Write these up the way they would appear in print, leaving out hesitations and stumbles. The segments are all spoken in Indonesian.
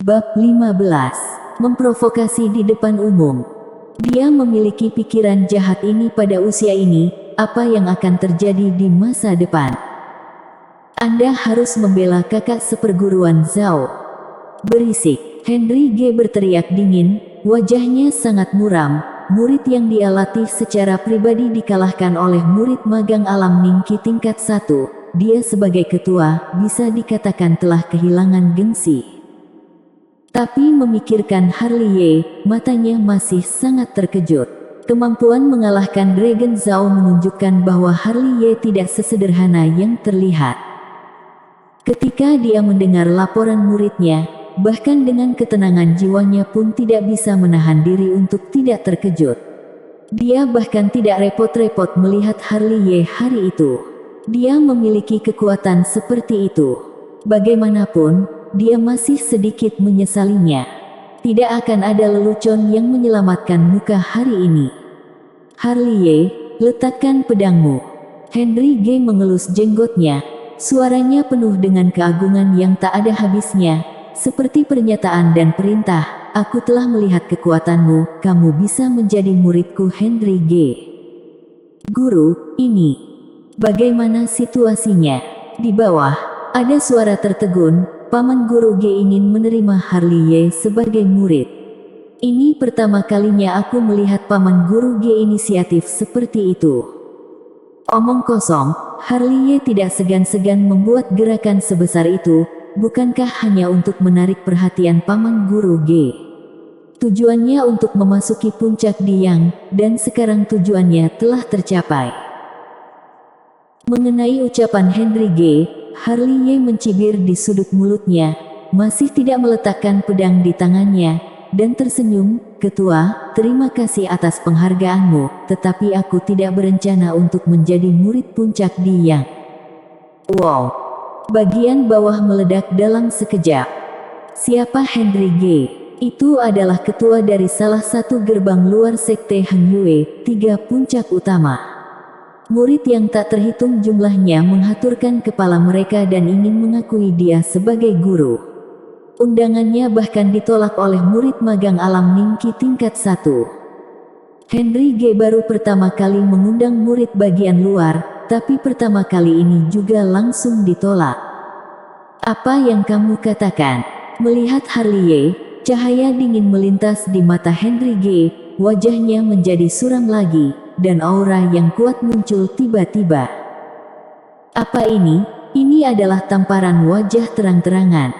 Bab 15. Memprovokasi di depan umum. Dia memiliki pikiran jahat ini pada usia ini, apa yang akan terjadi di masa depan? Anda harus membela kakak seperguruan Zhao. Berisik, Henry G berteriak dingin, wajahnya sangat muram. Murid yang dia latih secara pribadi dikalahkan oleh murid magang alam Ningqi tingkat 1. Dia sebagai ketua, bisa dikatakan telah kehilangan gengsi. Tapi memikirkan Harley Ye, matanya masih sangat terkejut. Kemampuan mengalahkan Dragon Zhao menunjukkan bahwa Harley Ye tidak sesederhana yang terlihat. Ketika dia mendengar laporan muridnya, bahkan dengan ketenangan jiwanya pun tidak bisa menahan diri untuk tidak terkejut. Dia bahkan tidak repot-repot melihat Harley Ye hari itu. Dia memiliki kekuatan seperti itu. Bagaimanapun, dia masih sedikit menyesalinya. Tidak akan ada lelucon yang menyelamatkan muka hari ini. Harley Ye, letakkan pedangmu. Henry G mengelus jenggotnya. Suaranya penuh dengan keagungan yang tak ada habisnya. Seperti pernyataan dan perintah, aku telah melihat kekuatanmu, kamu bisa menjadi muridku Henry G. Guru, ini. Bagaimana situasinya? Di bawah, ada suara tertegun. Paman Guru G ingin menerima Harley Ye sebagai murid. Ini pertama kalinya aku melihat Paman Guru G inisiatif seperti itu. Omong kosong, Harley Ye tidak segan-segan membuat gerakan sebesar itu, bukankah hanya untuk menarik perhatian Paman Guru G? Tujuannya untuk memasuki puncak Diyang, dan sekarang tujuannya telah tercapai. Mengenai ucapan Henry G, Harley Ye mencibir di sudut mulutnya, masih tidak meletakkan pedang di tangannya, dan tersenyum, "Ketua, terima kasih atas penghargaanmu, tetapi aku tidak berencana untuk menjadi murid puncak Diyang." Wow! Bagian bawah meledak dalam sekejap. Siapa Henry G? Itu adalah ketua dari salah satu gerbang luar sekte Hang Yue, 3 puncak utama. Murid yang tak terhitung jumlahnya menghaturkan kepala mereka dan ingin mengakui dia sebagai guru. Undangannya bahkan ditolak oleh murid magang alam Ningqi tingkat 1. Henry G baru pertama kali mengundang murid bagian luar, tapi pertama kali ini juga langsung ditolak. Apa yang kamu katakan? Melihat Harley Ye, cahaya dingin melintas di mata Henry G, wajahnya menjadi suram lagi, dan aura yang kuat muncul tiba-tiba. Apa ini? Ini adalah tamparan wajah terang-terangan.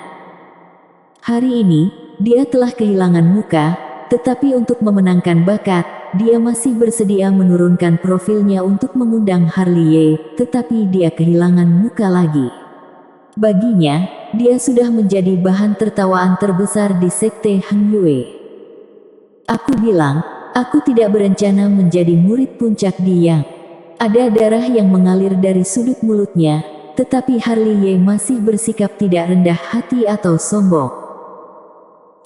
Hari ini, dia telah kehilangan muka, tetapi untuk memenangkan bakat, dia masih bersedia menurunkan profilnya untuk mengundang Harley Ye, tetapi dia kehilangan muka lagi. Baginya, dia sudah menjadi bahan tertawaan terbesar di sekte Hang Yue. Aku bilang, aku tidak berencana menjadi murid puncak Diyang. Ada darah yang mengalir dari sudut mulutnya, tetapi Harley Ye masih bersikap tidak rendah hati atau sombong.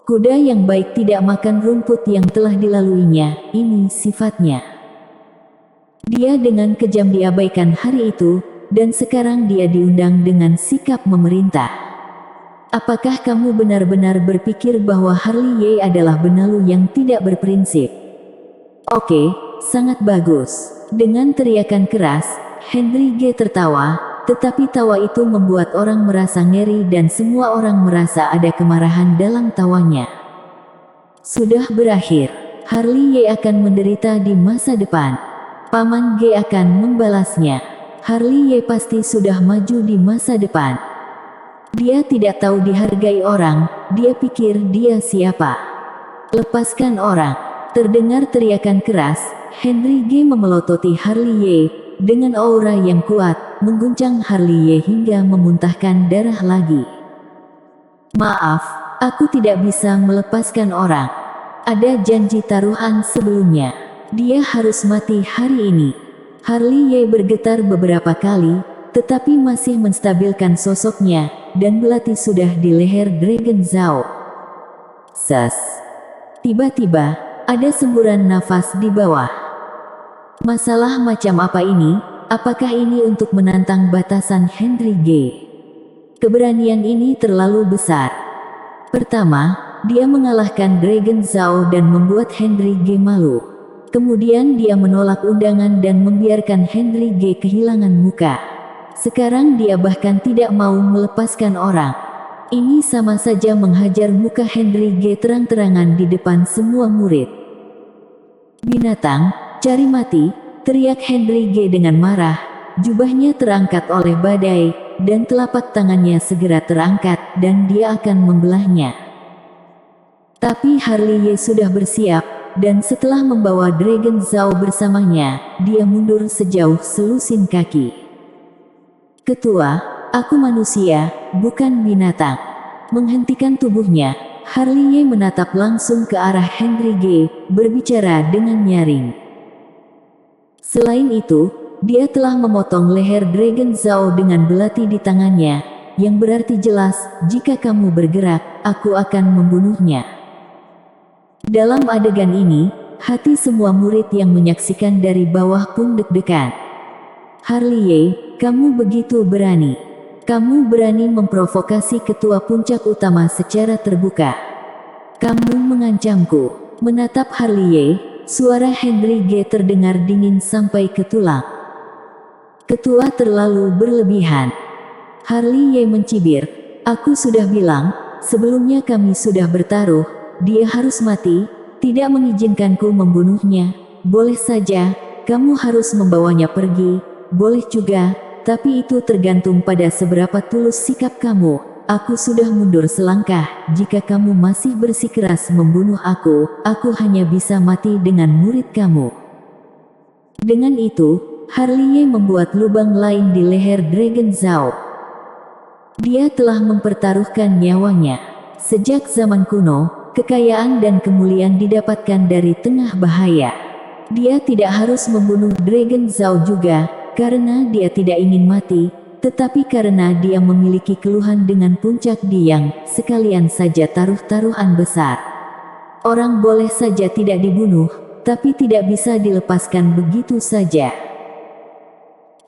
Kuda yang baik tidak makan rumput yang telah dilaluinya, ini sifatnya. Dia dengan kejam diabaikan hari itu, dan sekarang dia diundang dengan sikap memerintah. Apakah kamu benar-benar berpikir bahwa Harley Ye adalah benalu yang tidak berprinsip? Oke, sangat bagus. Dengan teriakan keras, Henry G tertawa, tetapi tawa itu membuat orang merasa ngeri dan semua orang merasa ada kemarahan dalam tawanya. Sudah berakhir. Harley Ye akan menderita di masa depan. Paman G akan membalasnya. Harley Ye pasti sudah maju di masa depan. Dia tidak tahu dihargai orang, dia pikir dia siapa. Lepaskan orang. Terdengar teriakan keras, Henry G memelototi Harley Ye, dengan aura yang kuat, mengguncang Harley Ye hingga memuntahkan darah lagi. Maaf, aku tidak bisa melepaskan orang. Ada janji taruhan sebelumnya. Dia harus mati hari ini. Harley Ye bergetar beberapa kali, tetapi masih menstabilkan sosoknya, dan belati sudah di leher Dragon Zhao. Ses. Tiba-tiba, ada semburan nafas di bawah. Masalah macam apa ini? Apakah ini untuk menantang batasan Henry G? Keberanian ini terlalu besar. Pertama, dia mengalahkan Dragon Zhao dan membuat Henry G malu. Kemudian dia menolak undangan dan membiarkan Henry G kehilangan muka. Sekarang dia bahkan tidak mau melepaskan orang. Ini sama saja menghajar muka Henry G terang-terangan di depan semua murid. "Binatang, cari mati!" teriak Henry G dengan marah. Jubahnya terangkat oleh badai, dan telapak tangannya segera terangkat, dan dia akan membelahnya. Tapi Harley Ye sudah bersiap, dan setelah membawa Dragon Zhao bersamanya, dia mundur sejauh selusin kaki. "Ketua, aku manusia, bukan binatang." Menghentikan tubuhnya, Harley Ye menatap langsung ke arah Henry G, berbicara dengan nyaring. Selain itu, dia telah memotong leher Dragon Zhao dengan belati di tangannya, yang berarti jelas, jika kamu bergerak, aku akan membunuhnya. Dalam adegan ini, hati semua murid yang menyaksikan dari bawah pun deg-degan. "Harley Ye, kamu begitu berani. Kamu berani memprovokasi ketua puncak utama secara terbuka. Kamu mengancamku." Menatap Harley Ye, suara Henry G terdengar dingin sampai ke tulang. "Ketua terlalu berlebihan." Harley Ye mencibir. "Aku sudah bilang, sebelumnya kami sudah bertaruh, dia harus mati, tidak mengizinkanku membunuhnya. Boleh saja, kamu harus membawanya pergi, boleh juga, tapi itu tergantung pada seberapa tulus sikap kamu. Aku sudah mundur selangkah, jika kamu masih bersikeras membunuh aku hanya bisa mati dengan murid kamu." Dengan itu, Harley Ye membuat lubang lain di leher Dragon Zhao. Dia telah mempertaruhkan nyawanya. Sejak zaman kuno, kekayaan dan kemuliaan didapatkan dari tengah bahaya. Dia tidak harus membunuh Dragon Zhao juga, karena dia tidak ingin mati, tetapi karena dia memiliki keluhan dengan puncak Diyang, sekalian saja taruh-taruhan besar. Orang boleh saja tidak dibunuh, tapi tidak bisa dilepaskan begitu saja.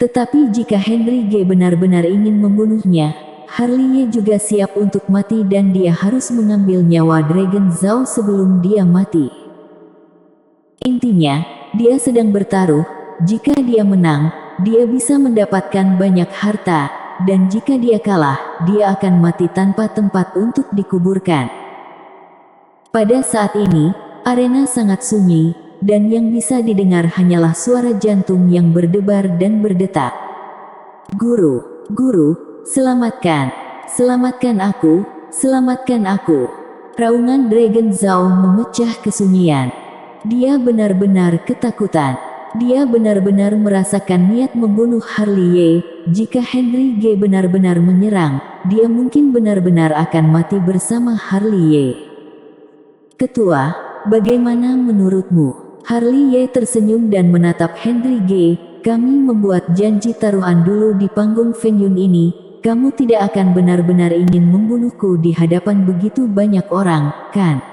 Tetapi jika Henry G benar-benar ingin membunuhnya, Harley Ye juga siap untuk mati dan dia harus mengambil nyawa Dragon Zhao sebelum dia mati. Intinya, dia sedang bertaruh, jika dia menang, dia bisa mendapatkan banyak harta, dan jika dia kalah, dia akan mati tanpa tempat untuk dikuburkan. Pada saat ini, arena sangat sunyi, dan yang bisa didengar hanyalah suara jantung yang berdebar dan berdetak. "Guru, guru, selamatkan! Selamatkan aku! Selamatkan aku!" Raungan Dragon Zhao memecah kesunyian. Dia benar-benar ketakutan. Dia benar-benar merasakan niat membunuh Harley Ye. Jika Henry G benar-benar menyerang, dia mungkin benar-benar akan mati bersama Harley Ye. "Ketua, bagaimana menurutmu?" Harley Ye tersenyum dan menatap Henry G. "Kami membuat janji taruhan dulu di panggung Feng Yun ini. Kamu tidak akan benar-benar ingin membunuhku di hadapan begitu banyak orang, kan?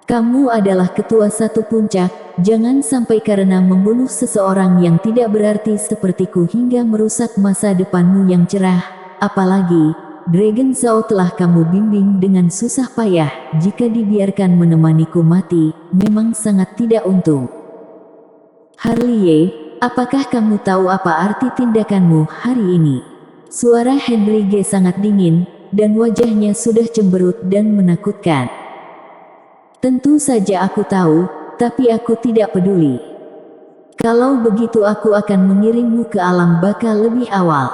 Kamu adalah ketua satu puncak, jangan sampai karena membunuh seseorang yang tidak berarti sepertiku hingga merusak masa depanmu yang cerah. Apalagi, Dragon Zhao telah kamu bimbing dengan susah payah, jika dibiarkan menemaniku mati, memang sangat tidak untung." "Harley Ye, apakah kamu tahu apa arti tindakanmu hari ini?" Suara Henry G sangat dingin, dan wajahnya sudah cemberut dan menakutkan. "Tentu saja aku tahu, tapi aku tidak peduli. Kalau begitu aku akan mengirimmu ke alam baka lebih awal."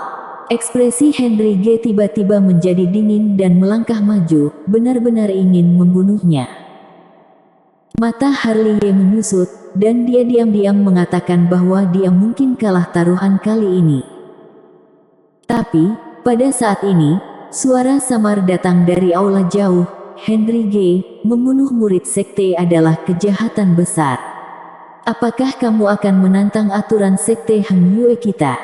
Ekspresi Henry G tiba-tiba menjadi dingin dan melangkah maju, benar-benar ingin membunuhnya. Mata Harley Ye menyusut, dan dia diam-diam mengatakan bahwa dia mungkin kalah taruhan kali ini. Tapi, pada saat ini, suara samar datang dari aula jauh. "Henry G, membunuh murid sekte adalah kejahatan besar. Apakah kamu akan menantang aturan sekte Heng Yue kita?"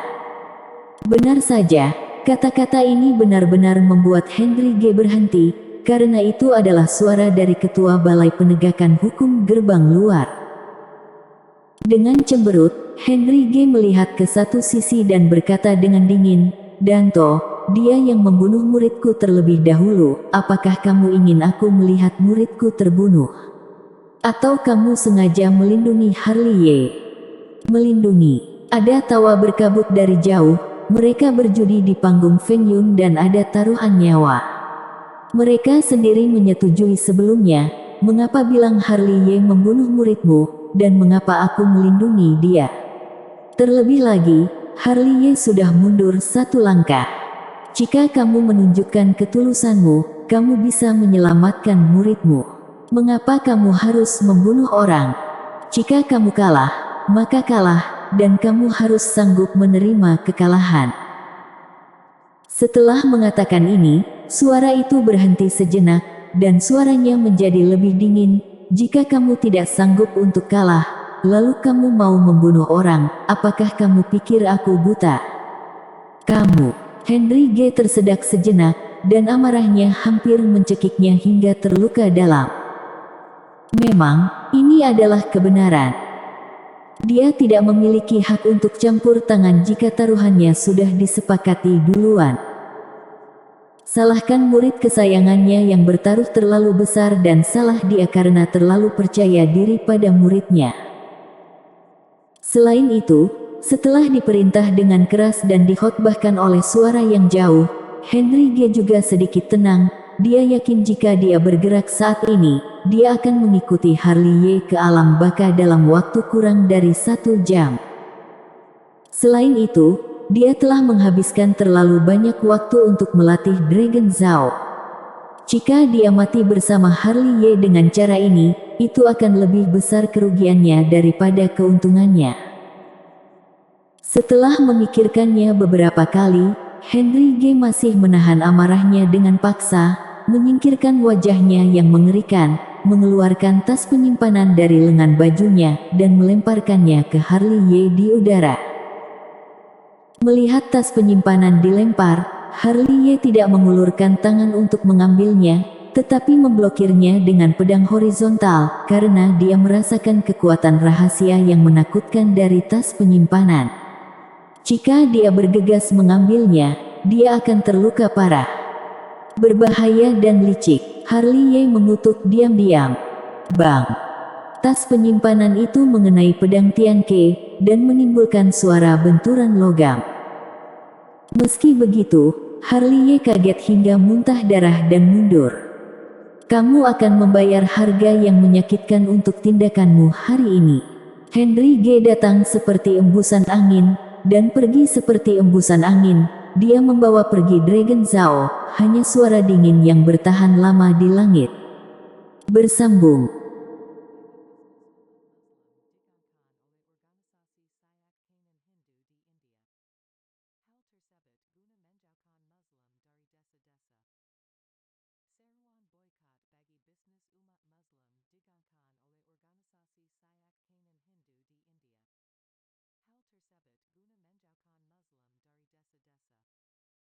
Benar saja, kata-kata ini benar-benar membuat Henry G berhenti, karena itu adalah suara dari Ketua Balai Penegakan Hukum Gerbang Luar. Dengan cemberut, Henry G melihat ke satu sisi dan berkata dengan dingin, "Danto, dia yang membunuh muridku terlebih dahulu. Apakah kamu ingin aku melihat muridku terbunuh? Atau kamu sengaja melindungi Harley Ye? Melindungi. Ada tawa berkabut dari jauh. Mereka berjudi di panggung Feng Yun dan ada taruhan nyawa. Mereka sendiri menyetujui sebelumnya. Mengapa bilang Harley Ye membunuh muridmu, dan mengapa aku melindungi dia? Terlebih lagi, Harley Ye sudah mundur satu langkah. Jika kamu menunjukkan ketulusanmu, kamu bisa menyelamatkan muridmu. Mengapa kamu harus membunuh orang? Jika kamu kalah, maka kalah, dan kamu harus sanggup menerima kekalahan. Setelah mengatakan ini, suara itu berhenti sejenak, dan suaranya menjadi lebih dingin. Jika kamu tidak sanggup untuk kalah, lalu kamu mau membunuh orang, apakah kamu pikir aku buta? Kamu. Henry G tersedak sejenak, dan amarahnya hampir mencekiknya hingga terluka dalam. Memang, ini adalah kebenaran. Dia tidak memiliki hak untuk campur tangan jika taruhannya sudah disepakati duluan. Salahkan murid kesayangannya yang bertaruh terlalu besar dan salah dia karena terlalu percaya diri pada muridnya. Selain itu, setelah diperintah dengan keras dan dikhotbahkan oleh suara yang jauh, Henry G juga sedikit tenang. Dia yakin jika dia bergerak saat ini, dia akan mengikuti Harley Ye ke alam baka dalam waktu kurang dari 1 jam. Selain itu, dia telah menghabiskan terlalu banyak waktu untuk melatih Dragon Zhao. Jika dia mati bersama Harley Ye dengan cara ini, itu akan lebih besar kerugiannya daripada keuntungannya. Setelah memikirkannya beberapa kali, Henry G masih menahan amarahnya dengan paksa, menyingkirkan wajahnya yang mengerikan, mengeluarkan tas penyimpanan dari lengan bajunya, dan melemparkannya ke Harley Ye di udara. Melihat tas penyimpanan dilempar, Harley Ye tidak mengulurkan tangan untuk mengambilnya, tetapi memblokirnya dengan pedang horizontal, karena dia merasakan kekuatan rahasia yang menakutkan dari tas penyimpanan. Jika dia bergegas mengambilnya, dia akan terluka parah. Berbahaya dan licik, Harley Ye mengutuk diam-diam. Bang! Tas penyimpanan itu mengenai pedang Tian Ke, dan menimbulkan suara benturan logam. Meski begitu, Harley Ye kaget hingga muntah darah dan mundur. Kamu akan membayar harga yang menyakitkan untuk tindakanmu hari ini. Henry G datang seperti embusan angin, dan pergi seperti embusan angin. Dia membawa pergi Dragon Zhao, hanya suara dingin yang bertahan lama di langit. Bersambung.